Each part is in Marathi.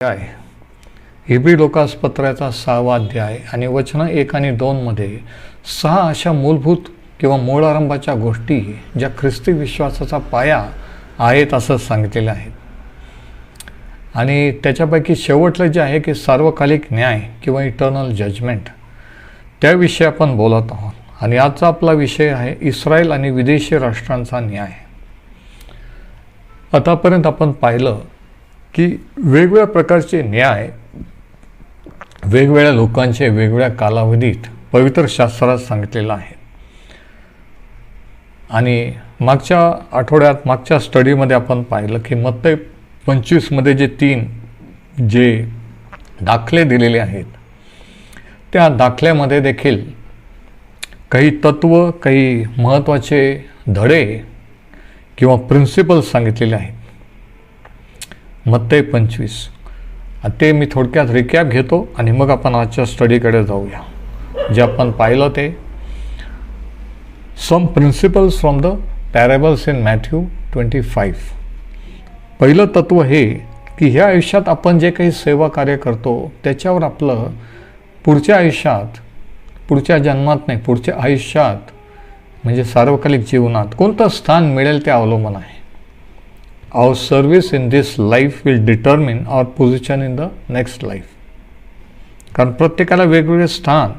आहे हिब्री लोकासपत्राचा 6वा अध्याय आणि वचनं 1 आणि 2 मध्ये 6 अशा मूलभूत किंवा मूळारंभाच्या गोष्टी ज्या ख्रिस्ती विश्वासाचा पाया आहेत असं सांगितलेलं आहे. आणि त्याच्यापैकी शेवटलं जे आहे की सार्वकालिक न्याय किंवा इटर्नल जजमेंट, त्याविषयी आपण बोलत आहोत. आणि आजचा आपला विषय आहे इस्रायल आणि विदेशी राष्ट्रांचा न्याय. आतापर्यंत आपण पाहिलं की वेगवेगळ्या प्रकारचे न्याय वेगवेगळ्या लोकांचे वेगवेगळ्या कालावधीत पवित्र शास्त्रात सांगितलेलं आहे. आणि मागच्या आठवड्यात मागच्या स्टडीमध्ये आपण पाहिलं की मत्ती 25 मध्ये जे 3 दाखले दिलेले आहेत, त्या दाखल्यामध्ये देखील काही तत्व, काही महत्त्वाचे धडे किंवा प्रिन्सिपल्स सांगितलेले आहेत. मत्ती 25 ते मी थोडक्यात रिकॅप घेतो आणि मग आपण आजच्या स्टडीकडे जाऊया. जे आपण पाहिलं ते some principles from the parables in Matthew 25. पहिलं तत्व हे की ह्या आयुष्यात आपण जे काही सेवा कार्य करतो त्याच्यावर आपलं पुढच्या आयुष्यात, पुढच्या जन्मात नाही, पुढच्या आयुष्यात म्हणजे सार्वकालिक जीवनात कोणतं स्थान मिळेल ते अवलंबून आहे. Our service in this life will determine our position in the next life. कारण प्रत्येकाला वेगवेगळे स्थान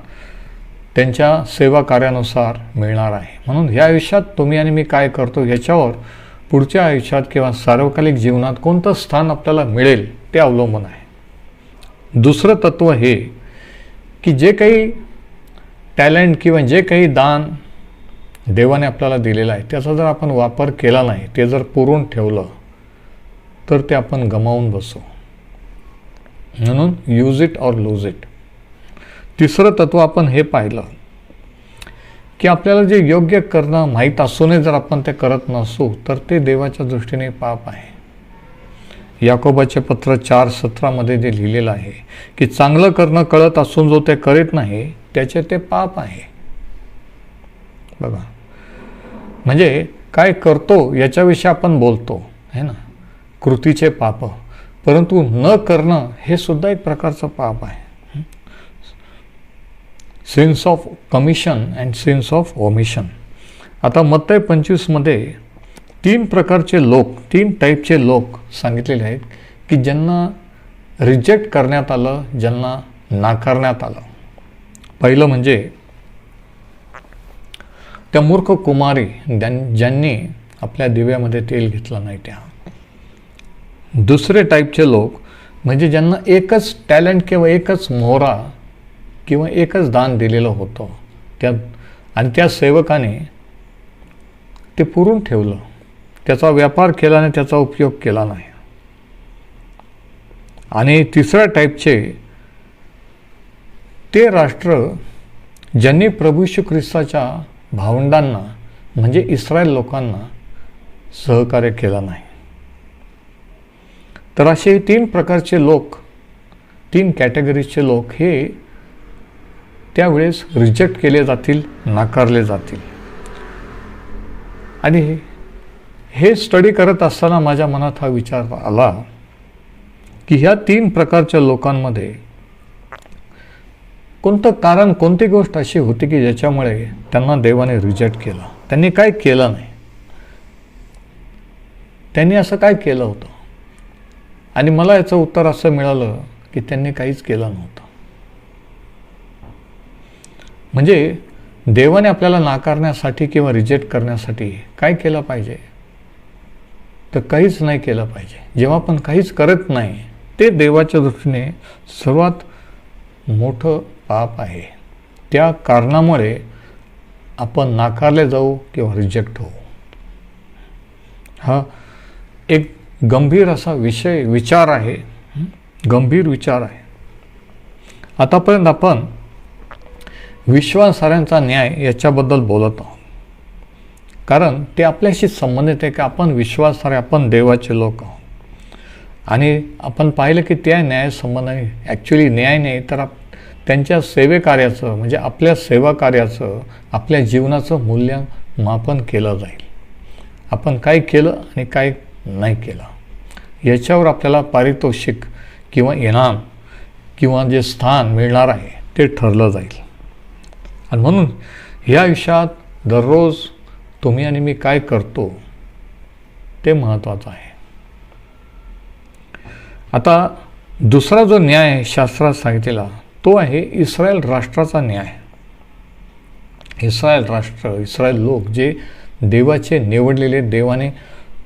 त्यांच्या सेवा कार्यानुसार मिळणार आहे. म्हणून ह्या आयुष्यात तुम्ही आणि मी काय करतो ह्याच्यावर पुढच्या आयुष्यात किंवा सार्वकालिक जीवनात कोणतं स्थान आपल्याला मिळेल ते अवलंबून आहे. दुसरं तत्व हे की जे काही टॅलेंट किंवा जे काही दान देवाने आपल्याला दिलेलं आहे त्याचा जर आपण वापर केला नाही, ते जर पुरवून ठेवलं तर ते आपण गमावून बसू. म्हणून use it or lose it. तिसरं तत्व आपण हे पाहिलं की आपल्याला जे योग्य करणं माहीत असूनही जर आपण ते करत नसू तर ते देवाच्या दृष्टीने पाप आहे. याकोबाचे पत्र 4:17 मध्ये जे लिहिलेलं आहे की चांगलं करणं कळत असून जो ते करीत नाही त्याचे ते पाप आहे. बघा, म्हणजे काय करतो याच्याविषयी आपण बोलतो है ना, कृतीचे पाप, परंतु न करणं हे सुद्धा एक प्रकारचं पाप आहे. Since of commission and since of omission. आता मत्ती 25 मध्ये 3 प्रकारचे लोक, 3 टाईपचे लोक सांगितलेले आहेत की ज्यांना रिजेक्ट करण्यात आलं, ज्यांना नाकारण्यात आलं. पहिलं म्हणजे त्या मूर्ख कुमारी ज्यांनी आपल्या दिव्यामध्ये तेल घेतलं नाही त्या. दुसरे टाईपचे लोक म्हणजे ज्यांना एकच टॅलेंट किंवा एकच मोहरा किंवा एकच दान दिलेलं होतं आणि त्या सेवकाने ते पुरून ठेवलं, त्याचा व्यापार केला नाही, त्याचा उपयोग केला नाही. आणि तिसऱ्या टाईपचे ते राष्ट्र ज्यांनी प्रभू येशू ख्रिस्ताच्या भावंडांना म्हणजे इस्रायल लोकांना सहकार्य केलं नाही. तर असे 3 प्रकारचे लोक, 3 कॅटेगरीजचे लोक हे त्यावेळेस रिजेक्ट केले जातील, नाकारले जातील. आणि हे स्टडी करत असताना माझ्या मनात हा विचार आला की ह्या 3 प्रकारच्या लोकांमध्ये कोणतं कारण, कोणती गोष्ट अशी होती की ज्याच्यामुळे त्यांना देवाने रिजेक्ट केलं. त्यांनी काय केलं नाही, त्यांनी असं काय केलं होतं. आणि मला याचं उत्तर असं मिळालं की त्यांनी काहीच केलं नव्हतं. म्हणजे देवाने आपल्याला नाकारण्यासाठी किंवा रिजेक्ट करण्यासाठी काय केलं पाहिजे, तर काहीच नाही केलं पाहिजे. जेव्हा आपण काहीच करत नाही ते देवाच्या दृष्टीने सर्वात मोठं पाप आहे. त्या कारणामुळे आपण नाकारले जाऊ किंवा रिजेक्ट होऊ. हा एक गंभीर असा विचार आहे, गंभीर विचार आहे. आतापर्यंत आपण विश्वासार्ह्यांचा न्याय याच्याबद्दल बोलत आहोत, कारण ते आपल्याशी संबंधित आहे की आपण विश्वासार्ह, आपण देवाचे लोक आहोत. आणि आपण पाहिलं की त्या न्यायासंबंधाने ॲक्च्युली न्याय नाही तर त्यांच्या सेवेकार्याचं म्हणजे आपल्या सेवा कार्याचं, आपल्या जीवनाचं मूल्यमापन केलं जाईल. आपण काय केलं आणि काय नाही केलं याच्यावर आपल्याला पारितोषिक किंवा इनाम किंवा जे स्थान मिळणार आहे ते ठरलं जाईल. आणि म्हणून ह्या आयुष्यात दररोज तुम्ही आणि मी काय करतो ते महत्त्वाचं आहे. आता दुसरा जो न्याय शास्त्रात सांगितलेला तो आहे इस्रायल राष्ट्राचा न्याय. इस्रायल राष्ट्र, इस्रायल लोक जे देवाचे निवडलेले, देवाने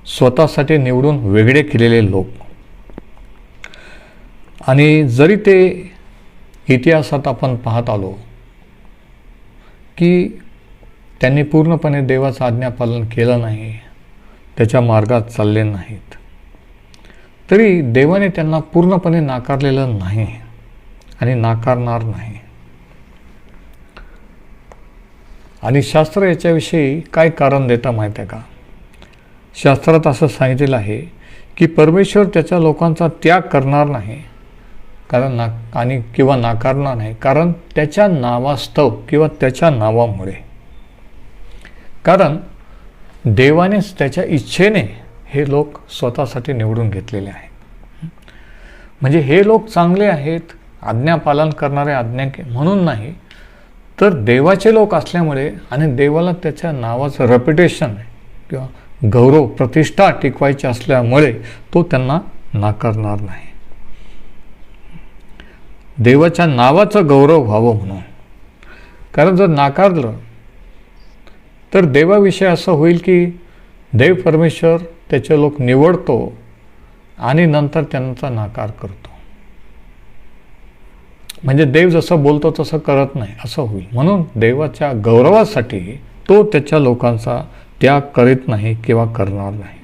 स्वतःसाठी निवडून वेगळे केलेले लोक. आणि जरी ते इतिहासात आपण पाहत आलो की त्यांनी पूर्णपणे देवाचं आज्ञापालन केलं नाही, त्याच्या मार्गात चालले नाहीत, तरी देवाने त्यांना पूर्णपणे नाकारलेलं नाही आणि नाकारणार नाही. आणि शास्त्र याच्याविषयी काय कारण देतं माहीत आहे का? शास्त्रात असं सांगितलेलं आहे की परमेश्वर त्याच्या लोकांचा त्याग करणार नाही किंवा नाकारणार नाही, कारण त्याच्या नावास्तव किंवा त्याच्या नावामुळे. कारण देवानेच त्याच्या इच्छेने हे लोक स्वतःसाठी निवडून घेतलेले आहेत. म्हणजे हे लोक चांगले आहेत, आज्ञापालन करणारे म्हणून नाही, तर देवाचे लोक असल्यामुळे आणि देवाला त्याच्या नावाचं रेप्युटेशन किंवा गौरव, प्रतिष्ठा टिकवायची असल्यामुळे तो त्यांना नाकारणार नाही. देवाच्या नावाचं गौरव व्हावं म्हणून. कारण जर नाकारलं तर देवाविषयी असं होईल की देव परमेश्वर त्याचे लोक निवडतो आणि नंतर त्यांचा नाकार करतो. म्हणजे देव जसं बोलतो तसं करत नाही असं होईल. म्हणून देवाच्या गौरवासाठी तो त्याच्या लोकांचा त्याग करीत नाही किंवा करणार नाही.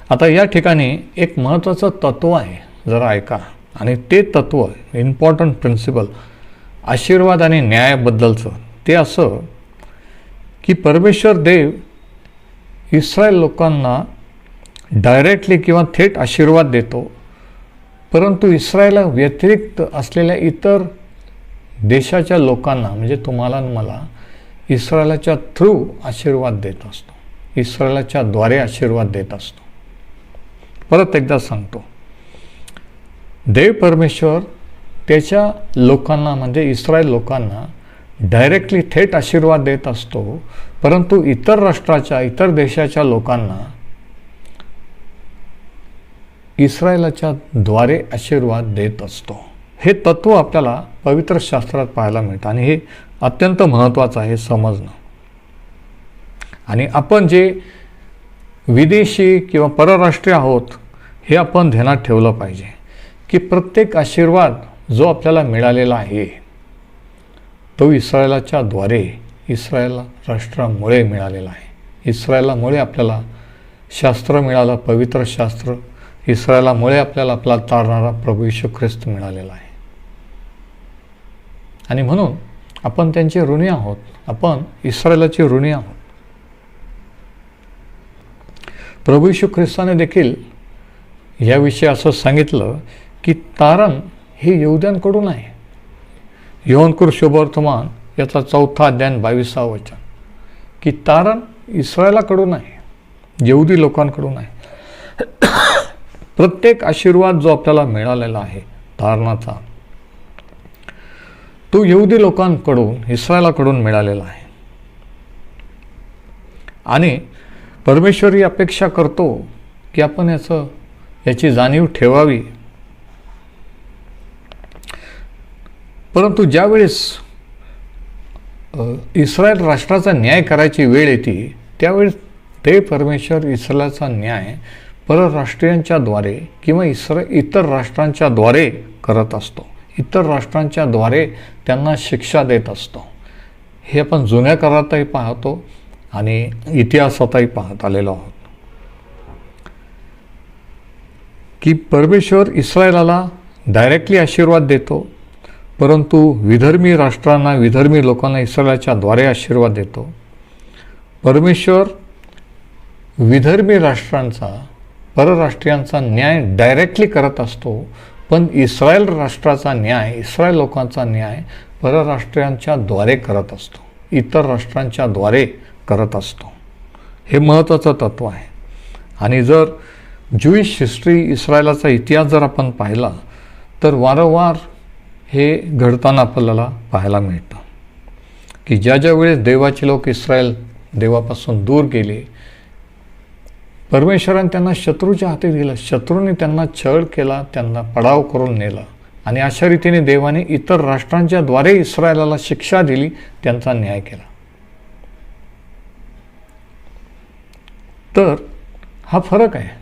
आता या ठिकाणी एक महत्त्वाचं तत्त्व आहे, जरा ऐका. आणि ते तत्त्व, इम्पॉर्टंट प्रिन्सिपल आशीर्वाद आणि न्यायाबद्दलचं, ते असं की परमेश्वर देव इस्रायल लोकांना डायरेक्टली किंवा थेट आशीर्वाद देतो, परंतु इस्रायला व्यतिरिक्त असलेल्या इतर देशाच्या लोकांना, म्हणजे तुम्हाला आणि मला, इस्रायलाच्या थ्रू आशीर्वाद देत असतो, इस्रायलाच्या द्वारे आशीर्वाद देत असतो. परत एकदा सांगतो, देव परमेश्वर त्याच्या लोकांना म्हणजे इस्रायल लोकांना डायरेक्टली थेट आशीर्वाद देत असतो, परंतु इतर राष्ट्राच्या, इतर देशाच्या लोकांना इस्रायलाच्या द्वारे आशीर्वाद देत असतो. हे तत्त्व आपल्याला पवित्र शास्त्रात पाहायला मिळतं आणि हे अत्यंत महत्त्वाचं आहे समजणं. आणि आपण जे विदेशी किंवा परराष्ट्रीय आहोत हे आपण ध्यानात ठेवलं पाहिजे की प्रत्येक आशीर्वाद जो आपल्याला मिळालेला आहे तो इस्रायलाच्या द्वारे, इस्रायल राष्ट्रामुळे मिळालेला आहे. इस्रायलामुळे आपल्याला शास्त्र मिळालं, पवित्र शास्त्र. इस्रायलामुळे आपल्याला आपला तारणारा प्रभू येशू ख्रिस्त मिळालेला आहे. आणि म्हणून आपण त्यांचे ऋणी आहोत, आपण इस्रायलाचे ऋणी आहोत. प्रभू येशू ख्रिस्ताने देखील याविषयी असं सांगितलं की तारण हे यहूद्यांकडून आहे. योहानकृत शुभवर्तमान याचा 4 अध्याय 22 वचन की तारण इस्रायलाकडून आहे, यहूदी लोकांकडून आहे. प्रत्येक आशीर्वाद जो आपल्याला मिळालेला आहे तारणाचा, तो यहूदी लोकांकडून, इस्रायलाकडून मिळालेला आहे. आणि परमेश्वर ही अपेक्षा करतो की आपण याची जाणीव ठेवावी. परंतु ज्यावेळेस इस्रायल राष्ट्राचा न्याय करायची वेळ येते त्यावेळेस ते परमेश्वर इस्रायलाचा न्याय परराष्ट्रीयांच्या द्वारे किंवा इतर राष्ट्रांच्या द्वारे करत असतो. इतर राष्ट्रांच्या द्वारे त्यांना शिक्षा देत असतो. हे आपण जुन्या करारातही पाहतो आणि इतिहासातही पाहत आलेलो आहोत की परमेश्वर इस्रायलाला डायरेक्टली आशीर्वाद देतो, परंतु विधर्मी राष्ट्रांना, विधर्मी लोकांना इस्रायलाच्या द्वारे आशीर्वाद देतो. परमेश्वर विधर्मी राष्ट्रांचा, परराष्ट्रीयांचा न्याय डायरेक्टली करत असतो, पण इस्रायल राष्ट्राचा न्याय, इस्रायल लोकांचा न्याय परराष्ट्रीयांच्या द्वारे करत असतो, इतर राष्ट्रांच्या द्वारे करत असतो. हे महत्त्वाचं तत्त्व आहे. आणि जर ज्यूइश हिस्ट्री, इस्रायलाचा इतिहास जर आपण पाहिला तर वारंवार हे घडताना आपल्याला पाहायला मिळतं की ज्या वेळेस देवाचे लोक इस्रायल देवापासून दूर गेले, परमेश्वराने त्यांना शत्रूच्या हाती दिलं, शत्रूने त्यांना छळ केला, त्यांना पडाव करून नेला आणि अशा रीतीने देवाने इतर राष्ट्रांच्या द्वारे इस्रायलाला शिक्षा दिली, त्यांचा न्याय केला. तर हा फरक आहे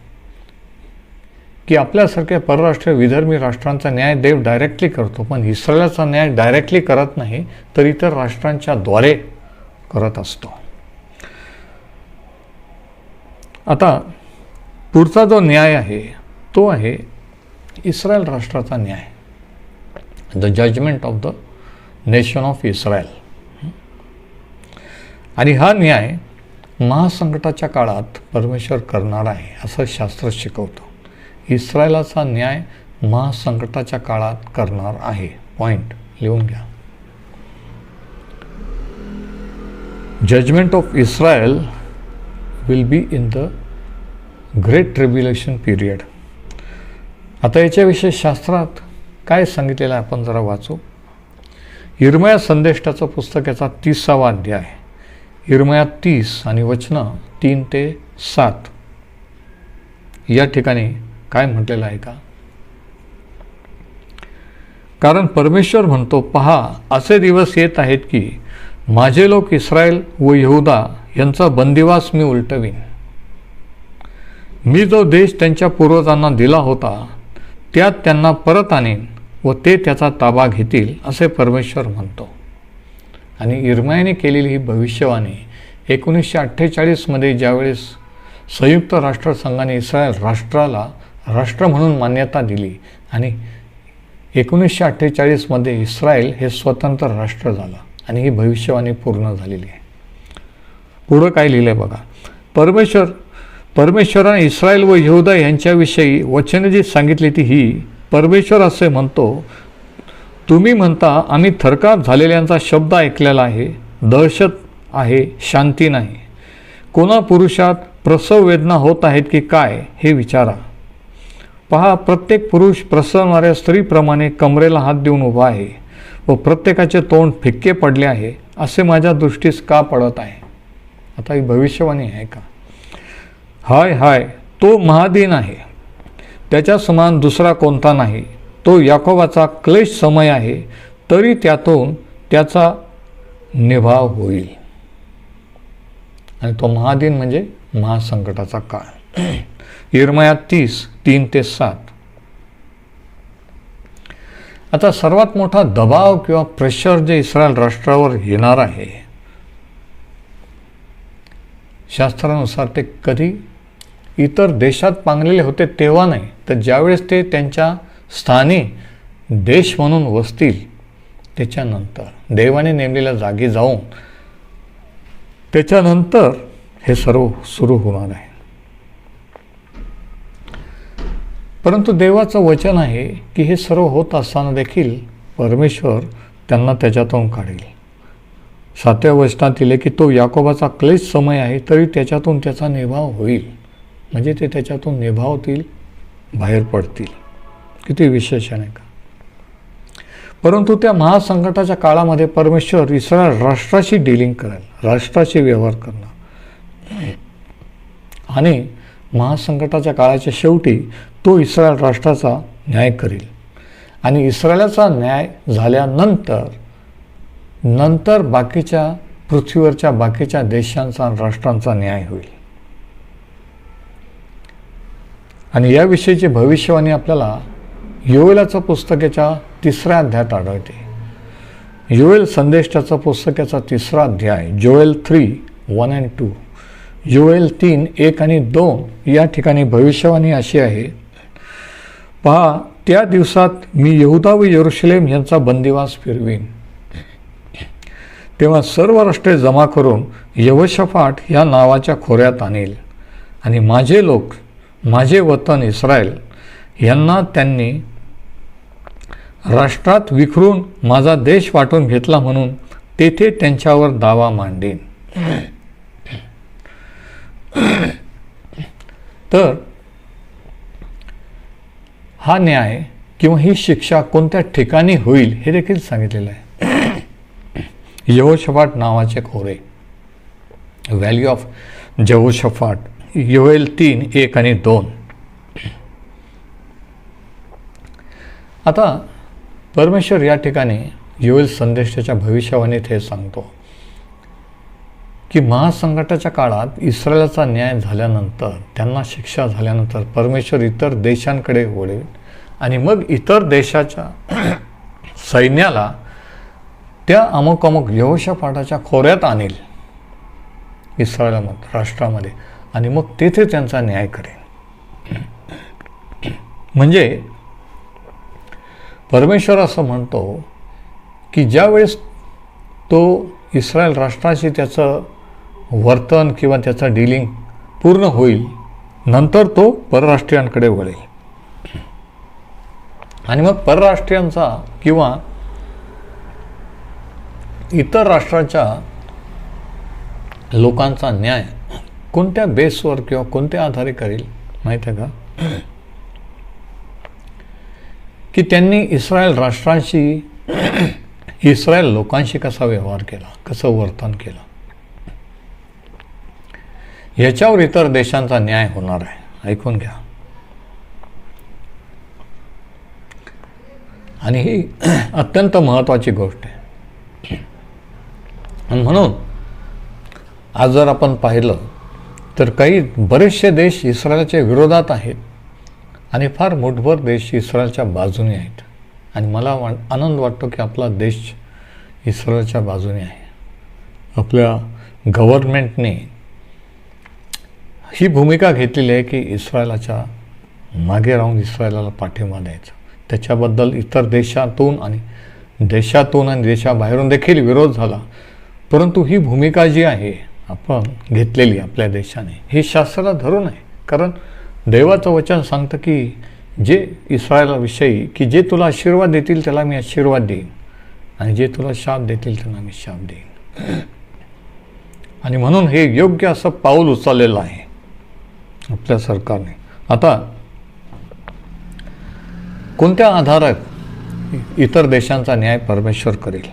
की आपल्यासारख्या परराष्ट्रीय विधर्मी राष्ट्रांचा न्याय देव डायरेक्टली करतो, पण इस्रायलाचा न्याय डायरेक्टली करत नाही, तर इतर राष्ट्रांच्या द्वारे करत असतो. आता पुढचा जो न्याय आहे तो आहे इस्रायल राष्ट्राचा न्याय, the judgement of the nation of Israel. आणि हा न्याय महासंकटाच्या काळात परमेश्वर करणार आहे असं शास्त्र शिकवतं. इस्रायलाचा न्याय महासंकटाच्या काळात करणार आहे. पॉइंट लिहून घ्या. Judgement of Israel will be in the great tribulation period. आता याच्याविषयी शास्त्रात काय सांगितलेलं आहे आपण जरा वाचू. यिर्मया संदेष्टाचं पुस्तक याचा 30वा अध्याय, यिर्मया 30 आणि वचनं 3 ते 7 या ठिकाणी काय म्हटलेलं आहे का. कारण परमेश्वर म्हणतो, पहा असे दिवस येत आहेत की माझे लोक इस्रायल व यहुदा यांचा बंदिवास मी उलटवीन. मी जो देश त्यांच्या पूर्वजांना दिला होता त्यात त्यांना परत आणीन व ते त्याचा ताबा घेतील असे परमेश्वर म्हणतो. आणि यिर्मयाने केलेली ही भविष्यवाणी 1948 ज्यावेळेस संयुक्त राष्ट्रसंघाने इस्रायल राष्ट्राला राष्ट्र म्हणून मान्यता दिली आणि 1948 इस्रायल हे स्वतंत्र राष्ट्र झालं आणि ही भविष्यवाणी पूर्ण झालेली आहे. पुढं काय लिहिलं आहे बघा. परमेश्वराने इस्रायल व यहुदा यांच्याविषयी वचने जी सांगितली ती ही. परमेश्वर असे म्हणतो, तुम्ही म्हणता आम्ही थरकाप झालेल्यांचा शब्द ऐकलेला आहे, दहशत आहे, शांती नाही. कोणा पुरुषात प्रसव वेदना होत आहेत की काय हे विचारा. पहा प्रत्येक पुरुष प्रसवणाऱ्या स्त्रीप्रमाणे कमरेला हात देऊन उभा आहे व प्रत्येकाचे तोंड फिक्के पडले आहे असे माझ्या दृष्टीस का पडत आहे. आता ही भविष्यवाणी आहे का. हाय हाय, तो महादीन आहे, त्याच्या समान दुसरा कोणता नाही. तो याकोबाचा क्लेश समय आहे, तरी त्यातून त्याचा निभाव होईल. आणि तो महादीन म्हणजे महासंकटाचा काळ. यिर्मया 30, 3 ते 7. आता सर्वात मोठा दबाव किंवा प्रेशर जे इस्रायल राष्ट्रावर येणार आहे, शास्त्रानुसार ते कधी इतर देशात पांगलेले होते तेव्हा नाही, तर ज्यावेळेस ते त्यांच्या स्थानी देश म्हणून वसतील त्याच्यानंतर, देवाने नेमलेल्या जागी जाऊन त्याच्यानंतर हे सर्व सुरू होणार आहे. परंतु देवाचं वचन आहे की हे सर्व होत असताना देखील परमेश्वर त्यांना त्याच्यातून काढेल. 7व्या वचनात दिले की तो याकोबाचा क्लेश समय आहे, तरी त्याच्यातून त्याचा निभाव होईल. म्हणजे ते त्याच्यातून निभावतील, बाहेर पडतील. किती विशेष आहे का. परंतु त्या महासंकटाच्या काळामध्ये परमेश्वर इस्रायल राष्ट्राशी डीलिंग करेल, राष्ट्राशी व्यवहार करणार. आणि महासंकटाच्या काळाच्या शेवटी तो इस्रायल राष्ट्राचा न्याय करेल. आणि इस्रायलाचा न्याय झाल्यानंतर बाकीच्या पृथ्वीवरच्या बाकीच्या देशांचा, राष्ट्रांचा न्याय होईल. आणि याविषयीची भविष्यवाणी आपल्याला योएलाच्या पुस्तकाच्या 3ऱ्या अध्यायात आढळते. योएल संदेष्टाचं पुस्तकाचा 3रा अध्याय, जोएल 3, 1 and 2. योएल 3, 1 आणि 2 या ठिकाणी भविष्यवाणी अशी आहे. पहा त्या दिवसात मी यहुदा व यरूशलेम यांचा बंदिवास फिरवीन. तेव्हा सर्व राष्ट्रे जमा करून यहोशाफाट या नावाच्या खोऱ्यात आणेल. आणि माझे लोक, माझे वतन इस्रायल यांना त्यांनी राष्ट्रात विखरून माझा देश वाटून घेतला म्हणून तेथे त्यांच्यावर दावा मांडेन. तर हा न्याय किंवा ही शिक्षा कोणत्या ठिकाणी होईल हे देखील सांगितलेलं आहे. यहोशाफाट नावाचे खोरे, व्हॅली ऑफ यहोशाफाट, योएल 3:1 आणि 2. आता परमेश्वर या ठिकाणी योएल संदेशाच्या भविष्यवाणीत हे सांगतो की महासंकटाच्या काळात इस्रायलाचा न्याय झाल्यानंतर, त्यांना शिक्षा झाल्यानंतर परमेश्वर इतर देशांकडे वळेल आणि मग इतर देशाच्या सैन्याला त्या अमुक अमुक यहोशाफाटाच्या खोऱ्यात आणेल, इस्रायलामध्ये, राष्ट्रामध्ये, आणि मग तेथे त्यांचा न्याय करेल. म्हणजे परमेश्वर असं म्हणतो की ज्यावेळेस तो इस्रायल राष्ट्राशी त्याचं वर्तन किंवा त्याचं डीलिंग पूर्ण होईल, नंतर तो परराष्ट्रीयांकडे वळेल आणि मग परराष्ट्रीयांचा किंवा इतर राष्ट्राच्या लोकांचा न्याय कोणत्या बेसवर किंवा कोणत्या आधारे करेल माहीत आहे का? की त्यांनी इस्रायल राष्ट्रांशी, इस्रायल लोकांशी कसा व्यवहार केला, कसं वर्तन केलं, याच्यावर इतर देशांचा न्याय होणार आहे. ऐकून घ्या. आणि ही अत्यंत महत्त्वाची गोष्ट आहे. आणि म्हणून आज जर आपण पाहिलं तर काही बरेचसे देश इस्रायलच्या विरोधात आहेत आणि फार मोठभर देश इस्रायलच्या बाजूने आहेत. आणि मला आनंद वाटतो की आपला देश इस्रायलच्या बाजूने आहे. आपल्या गव्हर्नमेंटने ही भूमिका घेतलेली आहे की इस्रायलाच्या मागे राहून इस्रायलाला पाठिंबा द्यायचा. त्याच्याबद्दल इतर देशातून आणि देशाबाहेरून देखील विरोध झाला. परंतु ही भूमिका जी आहे आपण घेतलेली आपल्या देशाने, ही शास्त्राला धरून आहे. कारण देवाचं वचन सांगतं की जे इस्रायलाविषयी की जे तुला आशीर्वाद देतील त्याला मी आशीर्वाद देईन आणि जे तुला शाप देतील त्यांना मी शाप देईन. आणि म्हणून हे योग्य असं पाऊल उचललेलं आहे आपल्या सरकारने. आता कोणत्या आधारात इतर देशांचा न्याय परमेश्वर करेल?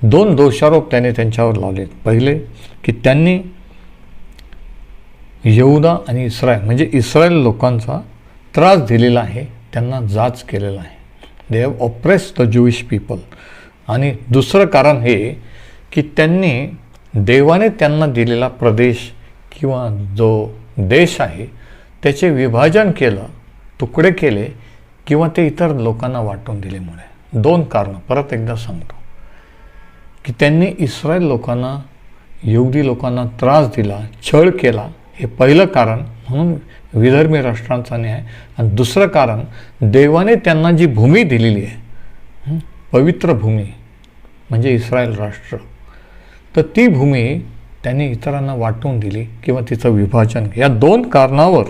2 दोषारोप त्याने त्यांच्यावर लावले. पहिले की त्यांनी यहुदा आणि इस्रायल म्हणजे इस्रायल लोकांचा त्रास दिलेला आहे, त्यांना जाच केलेला आहे. They have oppressed the Jewish people. आणि दुसरं कारण हे की त्यांनी देवाने त्यांना दिलेला प्रदेश किंवा जो देश आहे त्याचे विभाजन केलं, तुकडे केले किंवा ते इतर लोकांना वाटून दिल्यामुळे. 2 कारणं परत एकदा सांगतो की त्यांनी इस्रायल लोकांना, यहुदी लोकांना त्रास दिला, छळ केला, हे पहिलं कारण म्हणून विधर्मी राष्ट्रांचा न्याय. आणि दुसरं कारण देवाने त्यांना जी भूमी दिलेली आहे, पवित्र भूमी म्हणजे इस्रायल राष्ट्र, तर ती भूमी त्यांनी इतरांना वाटून दिली किंवा तिचं विभाजन. या 2 कारणावर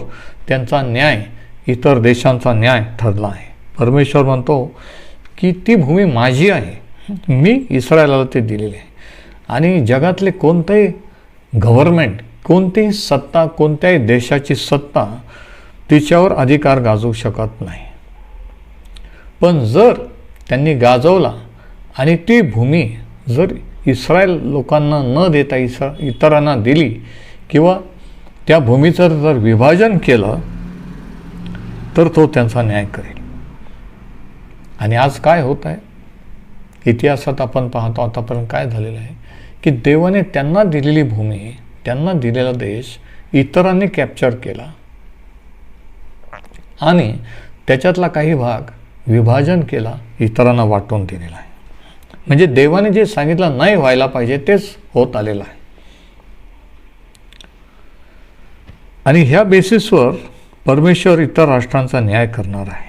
त्यांचा न्याय, इतर देशांचा न्याय ठरला आहे. परमेश्वर म्हणतो की ती भूमी माझी आहे, मी इस्रायलाला ते दिलेले आहे. आणि जगातले कोणतेही गव्हर्नमेंट, कोणतीही सत्ता, कोणत्याही देशाची सत्ता तिच्यावर अधिकार गाजवू शकत नाही. पण जर त्यांनी गाजवला आणि ती भूमी जर इस्रायल लोकांना न देता इतरांना दिली किंवा त्या भूमीचं जर विभाजन केलं तर तो त्यांचा न्याय करेल. आणि आज काय होत आहे इतिहासात आपण पाहतो आतापर्यंत काय झालेलं आहे की देवाने त्यांना दिलेली भूमी, त्यांना दिलेला देश इतरांनी कॅप्चर केला आणि त्याच्यातला काही भाग विभाजन केला, इतरांना वाटून दिलेला आहे. म्हणजे देवाने जे सांगितलं नाही व्हायला पाहिजे तेच होत आलेलं आहे. आणि ह्या बेसिसवर परमेश्वर इतर राष्ट्रांचा न्याय करणार आहे.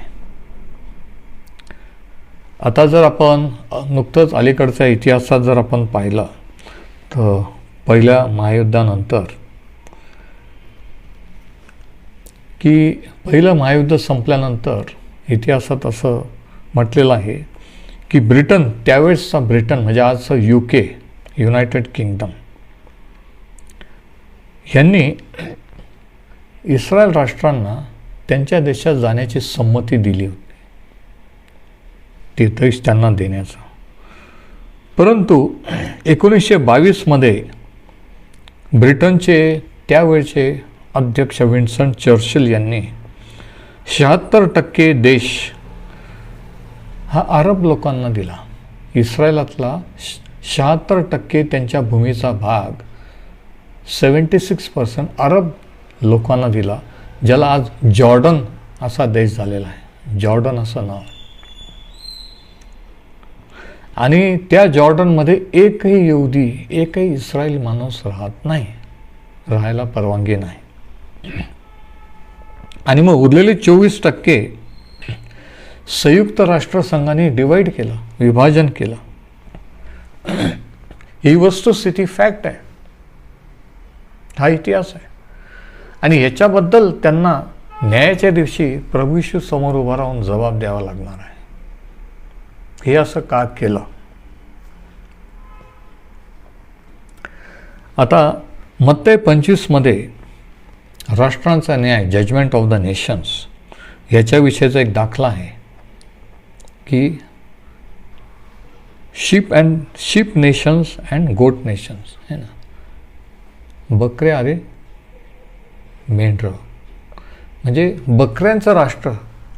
आता जर आपण नुकतंच अलीकडच्या इतिहासात जर आपण पाहिलं तर पहिल्या महायुद्धानंतर की पहिलं महायुद्ध संपल्यानंतर इतिहासात असं म्हटलेलं आहे की ब्रिटन, त्यावेळेसचा ब्रिटन म्हणजे आजचं UK, युनायटेड किंगडम, यांनी इस्रायल राष्ट्रांना त्यांच्या देशात जाण्याची संमती दिली होती, तीर्थदेश त्यांना देण्याचा. परंतु 1922मध्ये ब्रिटनचे त्यावेळचे अध्यक्ष विन्स्टन चर्चिल यांनी 76% देश हा अरब लोकांना दिला. इस्रायलातला 76% त्यांच्या भूमीचा भाग 76% अरब लोकांना दिला, ज्याला आज जॉर्डन असा देश झालेला आहे. जॉर्डन असं नाव. आणि त्या जॉर्डनमध्ये एकही यहुदी, एकही इस्रायली माणूस राहत नाही, राहायला परवानगी नाही. आणि मग उरलेले 24% संयुक्त राष्ट्रसंघाने डिवाईड केलं, विभाजन केलं. ही वस्तुस्थिती फॅक्ट आहे, हा इतिहास आहे. आणि ह्याच्याबद्दल त्यांना न्यायाच्या दिवशी प्रभू येशू समोर उभा राहून जबाब द्यावा लागणार आहे. हे असं का केलं? आता मत्ते 25मध्ये राष्ट्रांचा न्याय, जजमेंट ऑफ द नेशन्स, ह्याच्याविषयीचा एक दाखला आहे की शीप नेशन्स अँड गोट नेशन्स है ना. बकऱ्या अरे मेंढरं, म्हणजे बकऱ्यांचं राष्ट्र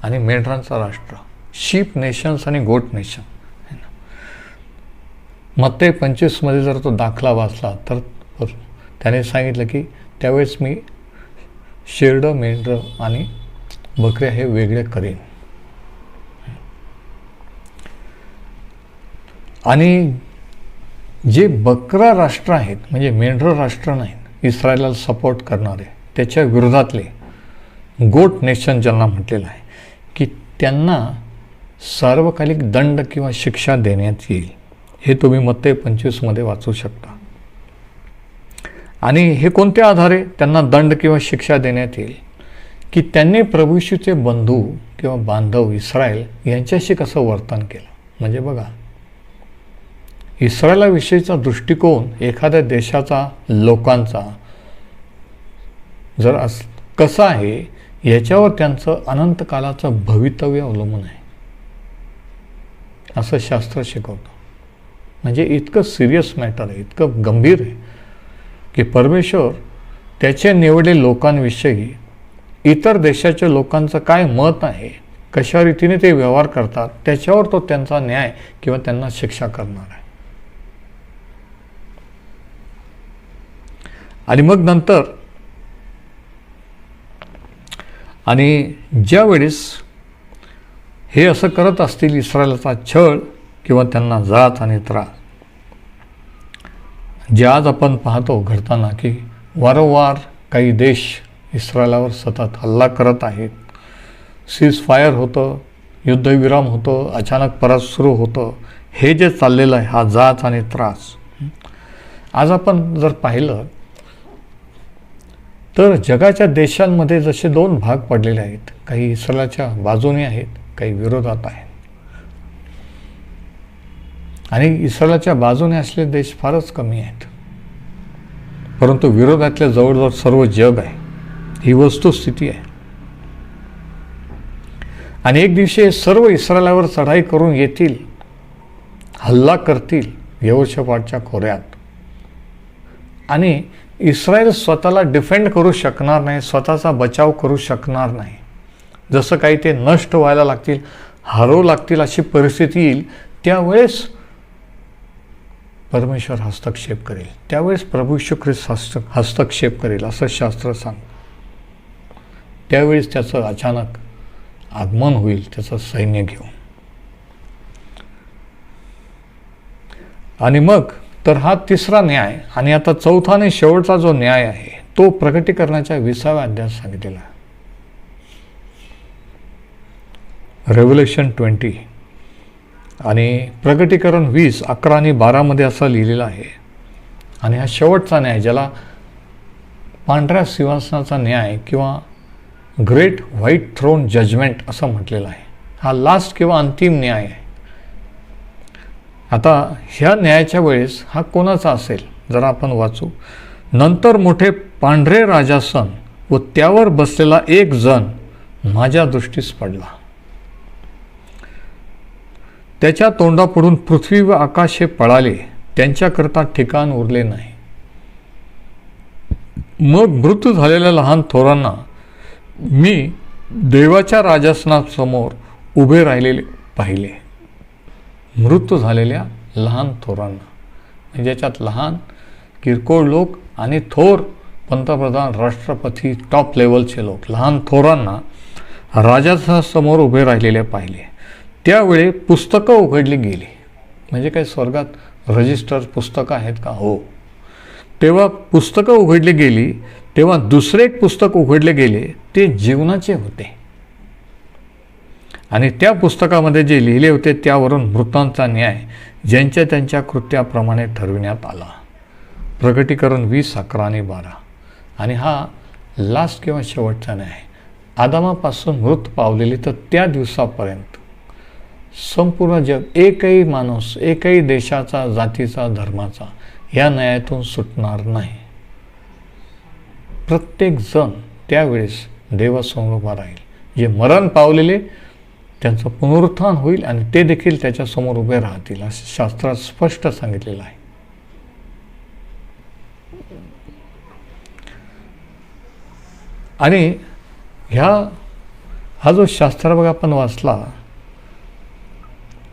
आणि मेंढरांचं राष्ट्र, शीप नेशन्स आणि गोट नेशन है ना. मत्ते 25मध्ये जर तो दाखला वाचला तर त्याने सांगितलं की त्यावेळेस मी शेरडं, मेंढरं आणि बकऱ्या हे वेगळे करेन. आणि जे बकरा राष्ट्र आहेत, म्हणजे मेंढरं राष्ट्र नाहीत इस्रायलला सपोर्ट करणारे, त्याच्या विरोधातले गोट नेशन ज्यांना म्हटलेलं आहे की त्यांना सार्वकालिक दंड किंवा शिक्षा देण्यात येईल. हे तुम्ही मत्ते 25मध्ये वाचू शकता. आणि हे कोणत्या आधारे त्यांना दंड किंवा शिक्षा देण्यात येईल की त्यांनी प्रभू येशूचे बंधू किंवा बांधव इस्रायल यांच्याशी कसं वर्तन केलं. म्हणजे बघा, इस्रायलाविषयीचा दृष्टिकोन एखाद्या देशाचा, लोकांचा जर कसा आहे याच्यावर त्यांचं अनंतकालाचं भवितव्य अवलंबून आहे, असं शास्त्र शिकवतं. म्हणजे इतकं सिरियस मॅटर आहे, इतकं गंभीर आहे की परमेश्वर त्याच्या निवडलेल्या लोकांविषयी इतर देशाच्या लोकांचं काय मत आहे, कशा रीतीने ते व्यवहार करतात, त्याच्यावर तो त्यांचा न्याय किंवा त्यांना शिक्षा करणार आहे. आणि मग नंतर आणि ज्या वेळेस हे असं करत असतील, इस्रायलाचा छळ किंवा त्यांना जाच आणि त्रास, जे आज आपण पाहतो घडताना की वारंवार काही देश इस्रायलावर सतत हल्ला करत आहेत, सीज फायर होतं, युद्धविराम होतं, अचानक परत सुरू होतं, हे जे चाललेलं आहे हा जाच आणि त्रास. आज आपण जर पाहिलं तर जगाच्या देशांमध्ये जसे 2 भाग पडलेले आहेत, काही इस्रायलाच्या बाजूने आहेत, काही विरोधात आहेत. आणि इस्रायलाच्या बाजूने असलेले देश फारच कमी आहेत, परंतु विरोधातल्या जवळजवळ सर्व जग आहे. ही वस्तुस्थिती आहे. आणि एक दिवशी सर्व इस्रायलावर चढाई करून येतील, हल्ला करतील यहोशापाटच्या खोऱ्यात. आणि इस्रायल स्वतःला डिफेंड करू शकणार नाही, स्वतःचा बचाव करू शकणार नाही. जसं काही ते नष्ट व्हायला लागतील, हरवू लागतील अशी परिस्थिती येईल, त्यावेळेस परमेश्वर हस्तक्षेप करेल, त्यावेळेस प्रभू येशू ख्रिस्त हस्तक्षेप करेल असं शास्त्र सांगतं. त्यावेळेस त्याचं अचानक आगमन होईल, त्याचं सैन्य घेऊन. आणि मग तर हा तिसरा न्याय. आणि आता चौथा आणि शेवटचा जो न्याय आहे तो प्रकटीकरणाच्या 20व्या अध्यायात सांगितलेला आहे. रेव्हलेशन 20 आणि प्रकटीकरण 20, 11 आणि 12 असं लिहिलेलं आहे. आणि हा शेवटचा न्याय, ज्याला पांढऱ्या सिंहासनाचा न्याय किंवा ग्रेट व्हाईट थ्रोन जजमेंट असं म्हटलेलं आहे, हा लास्ट किंवा अंतिम न्याय आहे. आता ह्या न्यायाच्या वेळेस हा कोणाचा असेल जरा आपण वाचू. नंतर मोठे पांढरे राजासन व त्यावर बसलेला एक जण माझ्या दृष्टीस पडला. त्याच्या तोंडापुढून पृथ्वी व आकाश हे पळाले, त्यांच्याकरता ठिकाण उरले नाही. मग मृत्यू झालेल्या लहान थोरांना मी देवाच्या राजासनासमोर उभे राहिलेले पाहिले. मृत्यू झालेल्या लहान थोरांना म्हणजे ज्याच्यात लहान किरकोळ लोक आणि थोर पंतप्रधान, राष्ट्रपती, टॉप लेवलचे लोक, लहान थोरांना राजासनासमोर उभे राहिलेले पाहिले. त्यावेळी पुस्तकं उघडली गेली. म्हणजे काय स्वर्गात रजिस्टर पुस्तकं आहेत का? हो. तेव्हा पुस्तकं उघडली गेली, तेव्हा दुसरे एक पुस्तक उघडले गेले, ते जीवनाचे होते. आणि त्या पुस्तकामध्ये जे लिहिले होते त्यावरून मृतांचा न्याय ज्यांच्या त्यांच्या कृत्याप्रमाणे ठरविण्यात आला. प्रकटीकरण 20:11-12. आणि हा लास्ट किंवा शेवटचा न्याय. आदामापासून मृत पावलेली तर त्या दिवसापर्यंत संपूर्ण जग, एकही माणूस, एकही देशाचा, जातीचा, धर्माचा या न्यायातून सुटणार नाही. प्रत्येक जण त्यावेळेस देवासमोर उभा राहील. जे मरण पावलेले त्यांचं पुनरुत्थान होईल आणि ते देखील त्याच्यासमोर उभे राहतील, असं शास्त्रात स्पष्ट सांगितलेलं आहे. आणि हा जो शास्त्र बघा आपण वाचला,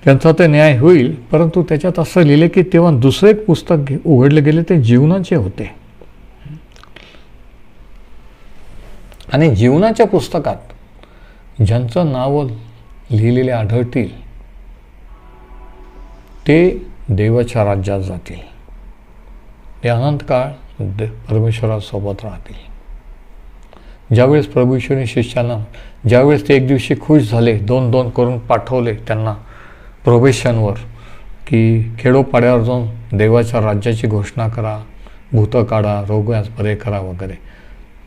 त्यांचा ते न्याय होईल, परंतु त्याच्यात असं लिहिले की तेव्हा दुसरे एक पुस्तक उघडले गेले, ते जीवनाचे होते. आणि जीवनाच्या पुस्तकात ज्यांचं नाव लिहिलेले आढळतील ते देवाच्या राज्यात जातील. ते अनंतकाळ परमेश्वरासोबत राहतील. ज्यावेळेस प्रभू येशूने शिष्याला, ज्यावेळेस ते एक दिवशी खुश झाले, 2-2 करून पाठवले त्यांना प्रोबेशनवर, की खेडोपाड्यावर जाऊन देवाच्या राज्याची घोषणा करा, भूतं काढा, रोगास बरे करा वगैरे,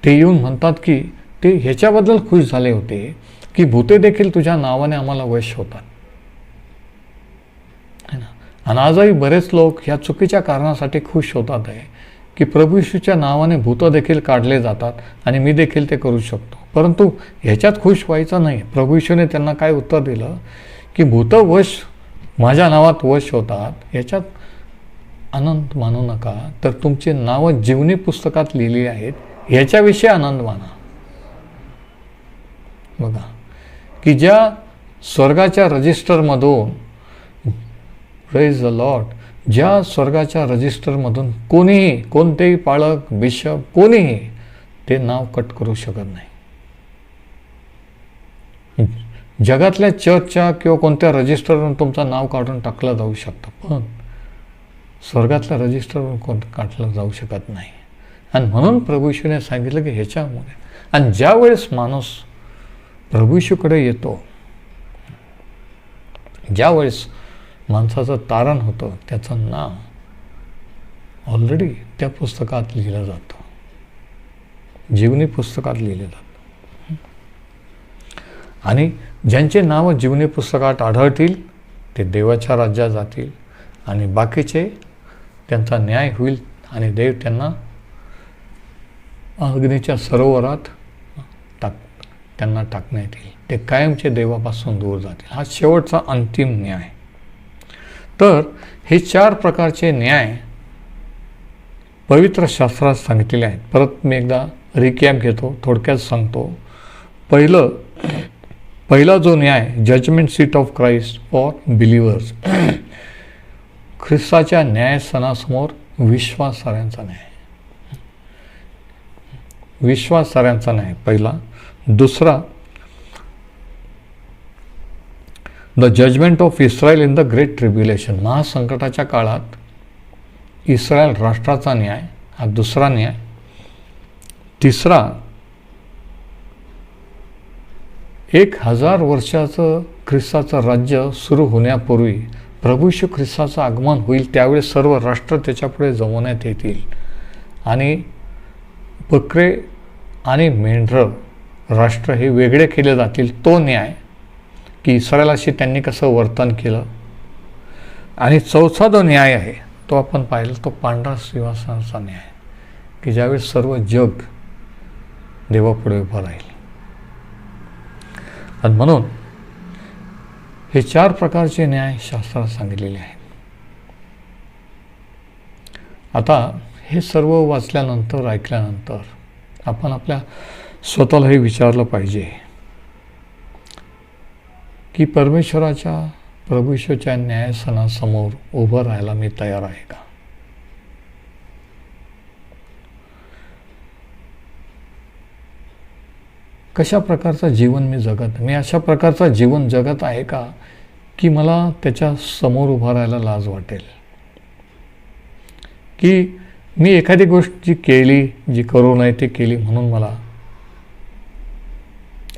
ते येऊन म्हणतात की ते ह्याच्याबद्दल खुश झाले होते की भूते देखील तुझ्या नावाने आम्हाला वश होतात. है ना. आणि आजही बरेच लोक ह्या चुकीच्या कारणासाठी खुश होतात आहे की प्रभू येशूच्या नावाने भूतं देखील काढले जातात आणि मी देखील ते करू शकतो. परंतु ह्याच्यात खुश व्हायचं नाही. प्रभू येशूने त्यांना काय उत्तर दिलं की भूतं वश, माझ्या नावात वश होतात, ह्याच्यात आनंद मानू नका, तर तुमची नावं जीवनी पुस्तकात लिहिली आहेत ह्याच्याविषयी आनंद माना. बघा की ज्या स्वर्गाच्या रजिस्टरमधून, प्रेज द लॉर्ड, ज्या स्वर्गाच्या रजिस्टरमधून कोणीही, कोणतेही पाळक, बिशप, कोणीही ते नाव कट करू शकत नाही. जगातल्या चर्चच्या किंवा कोणत्या रजिस्टरवरून तुमचं नाव काढून टाकलं जाऊ शकतं, पण स्वर्गातल्या रजिस्टरवरून कोणतं काढलं जाऊ शकत नाही. आणि म्हणून प्रभू येशूने सांगितलं की ह्याच्यामुळे, आणि ज्या वेळेस माणूस प्रभू येशूकडे येतो, ज्या वेळेस माणसाचं तारण होतं, त्याचं नाव ऑलरेडी त्या पुस्तकात लिहिलं जातं, जीवनी पुस्तकात लिहिलं जातं. आणि ज्यांचे नावं जीवनी पुस्तकात आढळतील ते देवाच्या राज्यात जातील, आणि बाकीचे त्यांचा न्याय होईल आणि देव त्यांना अग्नीच्या सरोवरात त्यांना टाकण्यात येईल. ते कायमचे देवापासून दूर जातील. हा शेवटचा अंतिम न्याय. तर हे 4 प्रकारचे न्याय पवित्र शास्त्रात सांगितलेले आहेत. परत मी एकदा रिकॅप घेतो, थोडक्यात सांगतो. पहिला जो न्याय, judgement seat of Christ for believers, ख्रिस्ताच्या न्यायसनासमोर विश्वासार्ह्यांचा न्याय. विश्वासार्ह्यांचा न्याय पहिला. दुसरा, the judgement of Israel in the great tribulation, महासंकटाच्या काळात इस्रायल राष्ट्राचा न्याय, हा दुसरा न्याय. तिसरा, 1000 वर्षाचं ख्रिस्ताचं राज्य सुरू होण्यापूर्वी प्रभू येशू ख्रिस्ताचं आगमन होईल, त्यावेळेस सर्व राष्ट्र त्याच्यापुढे जमवण्यात येतील आणि बकरे आणि मेंढरं राष्ट्र हे वेगळे केले जातील. तो न्याय की इस्रायलाशी त्यांनी कसं वर्तन केलं. आणि चौथा जो न्याय आहे तो आपण पाहिला, तो पांढरा सिंहासनाचा न्याय, की ज्यावेळेस सर्व जग देवापुढे उभं राहील. आणि म्हणून हे 4 प्रकारचे न्याय शास्त्रात सांगितलेले आहेत. आता हे सर्व वाचल्यानंतर, ऐकल्यानंतर आपण आपल्या स्वतःलाही विचारलं पाहिजे की परमेश्वराच्या, प्रभू येशूच्या न्यायासनासमोर उभं राहायला मी तयार आहे का? कशा प्रकारचं जीवन मी जगत, मी अशा प्रकारचं जीवन जगत आहे का की मला त्याच्या समोर उभं राहायला लाज वाटेल, की मी एखादी गोष्ट जी केली, जी करू नये ती केली म्हणून मला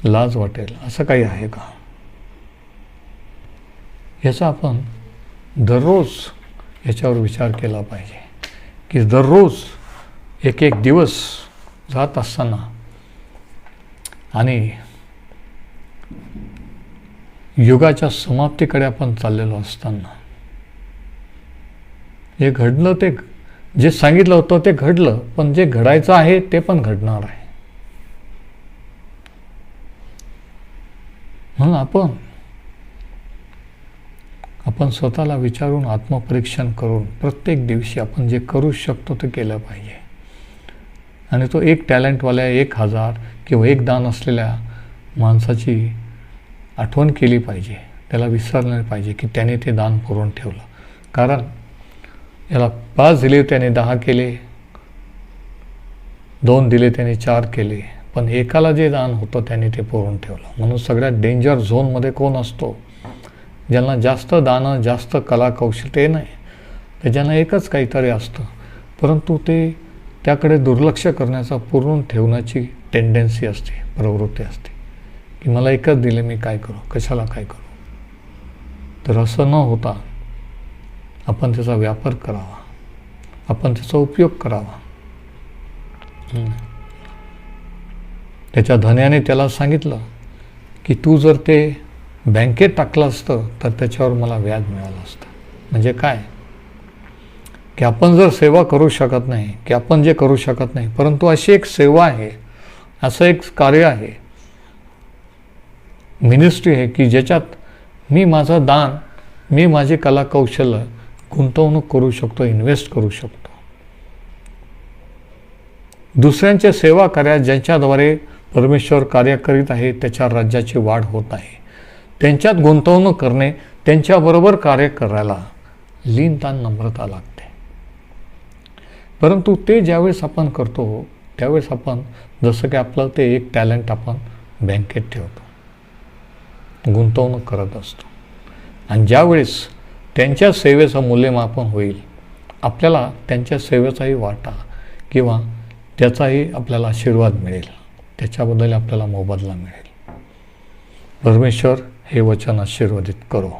लाज वाटेल, असं काही आहे का? याचा आपण दररोज याच्यावर विचार केला पाहिजे की दररोज एक एक दिवस जात असताना आणि युगाच्या समाप्तीकडे आपण चाललेलो असताना जे घडलं, ते जे सांगितलं होतं ते घडलं, पण जे घडायचं आहे ते पण घडणार आहे. म्हणून आपण स्वतःला विचारून, आत्मपरीक्षण करून प्रत्येक दिवशी आपण जे करू शकतो ते केलं पाहिजे. आणि तो एक टॅलेंटवाल्या, 1000 किंवा 1 दान असलेल्या माणसाची आठवण केली पाहिजे. त्याला विसरलं नाही पाहिजे की त्याने ते दान पुरवून ठेवलं. कारण याला 5 दिले त्याने 10 केले, 2 दिले त्याने 4 केले, पण एकाला जे दान होतं त्याने ते पुरवून ठेवलं. म्हणून सगळ्यात डेंजर झोनमध्ये कोण असतो? ज्यांना जास्त दानं, जास्त कला कौशल्य ते नाही, त्याच्यानं एकच काहीतरी असतं, परंतु ते त्याकडे दुर्लक्ष करण्याचा, पुरवून ठेवण्याची टेंडन्सी असते, प्रवृत्ती असते की मला एकच दिले, मी काय करू, कशाला काय करू. तर असं न होता आपण त्याचा व्यापार करावा, आपण त्याचा उपयोग करावा. त्याच्या धन्याने त्याला सांगितलं की तू जर ते बँकेत टाकलं असतं तर त्याच्यावर मला व्याज मिळालं असतं. म्हणजे काय की आपण जर सेवा करू शकत नाही, की आपण जे करू शकत नाही, परंतु अशी एक सेवा आहे, असं एक कार्य आहे, मिनिस्ट्री आहे की ज्याच्यात मी माझं दान, मी माझे कला कौशल्य गुंतवणूक करू शकतो, इन्व्हेस्ट करू शकतो. दुसऱ्यांच्या सेवा कार्यात ज्यांच्याद्वारे परमेश्वर कार्य करीत आहे, त्याच्या राज्याची वाढ होत आहे, त्यांच्यात गुंतवणूक करणे, त्यांच्याबरोबर कार्य करायला लीनतान नम्रता लागते. परंतु ते ज्यावेळेस आपण करतो त्यावेळेस आपण जसं की आपलं ते एक टॅलेंट आपण बँकेत ठेवतो, गुंतवणूक करत असतो. आणि ज्यावेळेस त्यांच्या सेवेचं मूल्यमापन होईल, आपल्याला त्यांच्या सेवेचाही वाटा किंवा त्याचाही आपल्याला आशीर्वाद मिळेल, त्याच्याबद्दल आपल्याला मोबदला मिळेल. परमेश्वर हे वचन आशीर्वादित करो.